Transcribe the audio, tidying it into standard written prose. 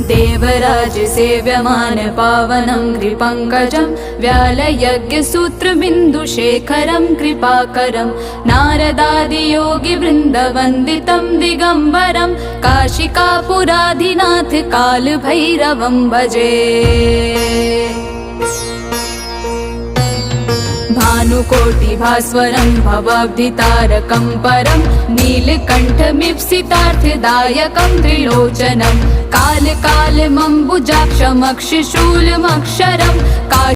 देवराज सेव्यमान पावनं कृपङ्कजं व्यालयज्ञसूत्रबिन्दुशेखरं कृपाकरं नारदादियोगिवृन्दवन्दितं दिगम्बरं काशिकापुराधिनाथ कालभैरवं भजे। भानुकोटिभास्वरं भवाब्धितारकं परं नीलकण्ठमीप्सितार्थदायकं त्रिलोचनं कालकालमम्बुजाक्षमक्षिशूलमक्षरं